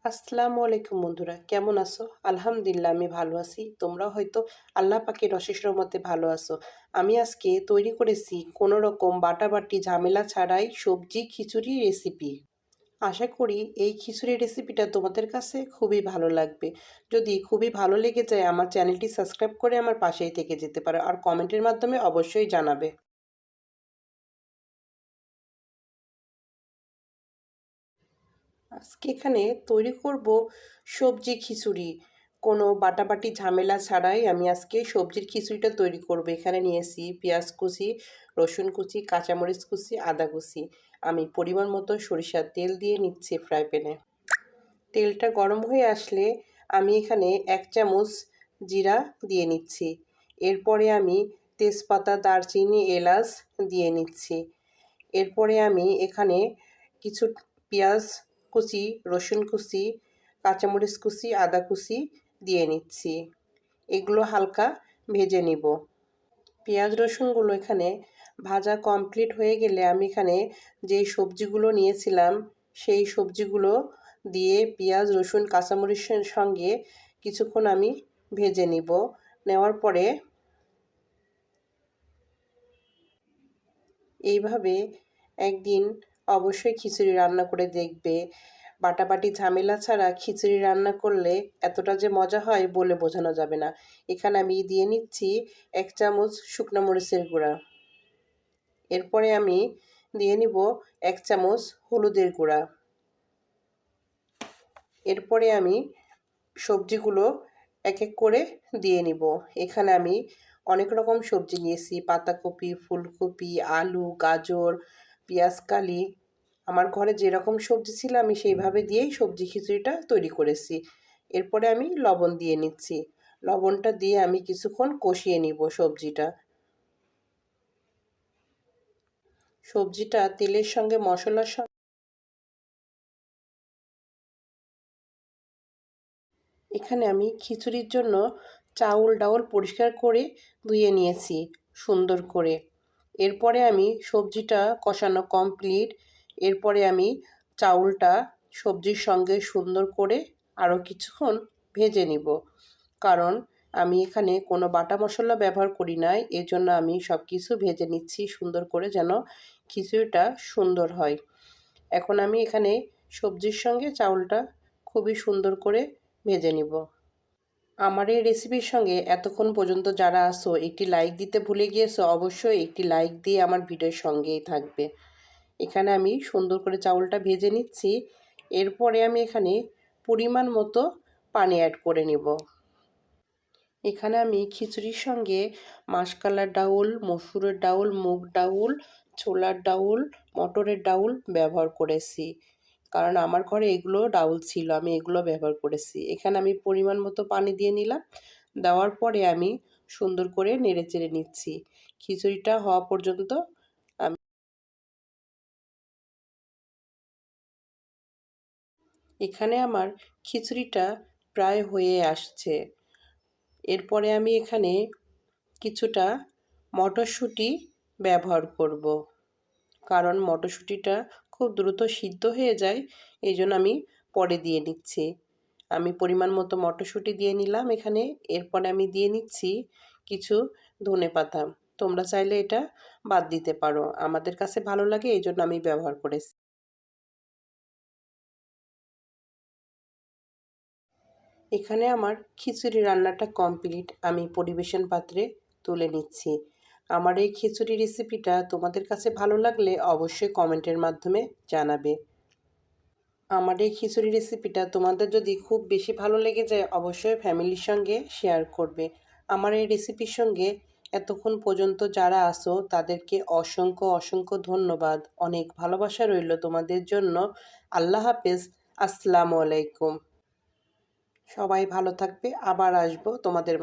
আসসালামু আলাইকুম বন্ধুরা, কেমন আছো? আলহামদুলিল্লাহ আমি ভালো আছি। তোমরা হয়তো আল্লাহ পাকের অশেষ রহমতে ভালো আছো। আমি আজকে তৈরি করেছি কোনো রকম বাটাবাটি ঝামেলা ছাড়াই সবজি খিচুড়ি রেসিপি। আশা করি এই খিচুড়ি রেসিপিটা তোমাদের কাছে খুবই ভালো লাগবে। যদি খুবই ভালো লেগে যায় আমার চ্যানেলটি সাবস্ক্রাইব করে আমার পাশেই থেকে যেতে পারো আর কমেন্টের মাধ্যমে অবশ্যই জানাবে। আজকে এখানে তৈরি করব সবজি খিচুড়ি। কোনো বাটাবাটি ঝামেলা ছাড়াই আমি আজকে সবজির খিচুড়িটা তৈরি করব। এখানে নিয়েছি পেঁয়াজ কুচি, রসুন কুচি, কাঁচামরিচ কুচি, আদা কুচি। আমি পরিমাণ মতো সরিষার তেল দিয়ে নিচ্ছি ফ্রাই প্যানে। তেলটা গরম হয়ে আসলে আমি এখানে 1 চামচ জিরা দিয়ে নিচ্ছি। এরপরে আমি তেজপাতা, দারচিনি, এলাচ দিয়ে নিচ্ছি। এরপরে আমি এখানে কিছু পেঁয়াজ কুচি, রসুন কুচি, কাঁচামরিচ কুচি, আদা কুচি দিয়ে নিচ্ছি। এগুলো হালকা ভেজে নিব। পেঁয়াজ রসুনগুলো এখানে ভাজা কমপ্লিট হয়ে গেলে আমি এখানে যেই সবজিগুলো নিয়েছিলাম সেই সবজিগুলো দিয়ে পেঁয়াজ রসুন কাঁচামরিচের সঙ্গে কিছুক্ষণ আমি ভেজে নিব। নেওয়ার পরে এইভাবে একদিন অবশ্যই খিচুড়ি রান্না করে দেখবে। বাটাবাটি ঝামেলা ছাড়া খিচুড়ি রান্না করলে এতটা যে মজা হয় বলে বোঝানো যাবে না। এখানে আমি দিয়ে নিচ্ছি 1 চামচ শুকনো মরিচের গুঁড়া। এরপরে আমি দিয়ে নিব 1 চামচ হলুদের গুঁড়া। এরপরে আমি সবজিগুলো এক এক করে দিয়ে নিব। এখানে আমি অনেক রকম সবজি নিয়েছি, পাতাকপি, ফুলকপি, আলু, গাজর, পেঁয়াজকালি। আমার ঘরে যেরকম সবজি ছিল আমি সেইভাবে দিয়েই সবজি খিচুড়িটা তৈরি করেছি। এরপরে আমি লবণ দিয়ে নিচ্ছি। লবণটা দিয়ে আমি কিছুক্ষণ কষিয়ে নিব সবজিটা। সবজিটা তেলের সঙ্গে মশলার সঙ্গে এখানে আমি খিচুড়ির জন্য চাউল ডাউল পরিষ্কার করে ধুয়ে নিয়েছি সুন্দর করে। এরপরে আমি সবজিটা কষানো কমপ্লিট। এরপরে আমি চাউলটা সবজির সঙ্গে সুন্দর করে আরও কিছুক্ষণ ভেজে নিব। কারণ আমি এখানে কোনো বাটা মশলা ব্যবহার করি নাই, এজন্য আমি সব কিছু ভেজে নিচ্ছি সুন্দর করে যেন খিচুড়িটা সুন্দর হয়। এখন আমি এখানে সবজির সঙ্গে চাউলটা খুবই সুন্দর করে ভেজে নিব। আমার এই রেসিপির সঙ্গে এতক্ষণ পর্যন্ত যারা আসো একটি লাইক দিতে ভুলে গিয়েছো, অবশ্যই একটি লাইক দিয়ে আমার ভিডিওর সঙ্গেই থাকবে। এখানে আমি সুন্দর করে চাউলটা ভেজে নিচ্ছি। এরপরে আমি এখানে পরিমাণ মতো পানি অ্যাড করে নিব। এখানে আমি খিচুড়ির সঙ্গে মাসকলার ডাউল, মসুরের ডাউল, মুগ ডাউল, ছোলার ডাউল, মটরের ডাউল ব্যবহার করেছি। কারণ আমার ঘরে এগুলো ডাউল ছিল, আমি এগুলো ব্যবহার করেছি। এখানে আমি পরিমাণ মতো পানি দিয়ে নিলাম। দেওয়ার পরে আমি সুন্দর করে নেড়েচেড়ে নিচ্ছি। খিচুড়িটা হওয়া পর্যন্ত আমি এখানে আমার খিচুড়িটা প্রায় হয়ে আসছে। এরপরে আমি এখানে কিছুটা মটরশুঁটি ব্যবহার করব। কারণ মটরশুঁটিটা খুব দ্রুত সিদ্ধ হয়ে যায়, এই জন্য আমি পরে দিয়ে নিচ্ছি। আমি পরিমাণ মতো মটরশুঁটি দিয়ে নিলাম এখানে। এরপরে আমি দিয়ে নিচ্ছি কিছু ধনেপাতা। তোমরা চাইলে এটা বাদ দিতে পারো, আমাদের কাছে ভালো লাগে এই জন্য আমি ব্যবহার করেছি। এখানে আমার খিচুড়ি রান্নাটা কমপ্লিট, আমি পরিবেশন পাত্রে তুলে নিচ্ছি। আমার এই খিচুড়ি রেসিপিটা তোমাদের কাছে ভালো লাগলে অবশ্যই কমেন্টের মাধ্যমে জানাবে। আমার এই খিচুড়ি রেসিপিটা তোমাদের যদি খুব বেশি ভালো লেগে যায় অবশ্যই ফ্যামিলির সঙ্গে শেয়ার করবে। আমার এই রেসিপির সঙ্গে এতক্ষণ পর্যন্ত যারা আসো তাদেরকে অসংখ্য অসংখ্য ধন্যবাদ। অনেক ভালোবাসা রইল তোমাদের জন্য। আল্লাহ হাফেজ। আসসালামু আলাইকুম। সবাই ভালো থাকবে। আবার আসবো তোমাদের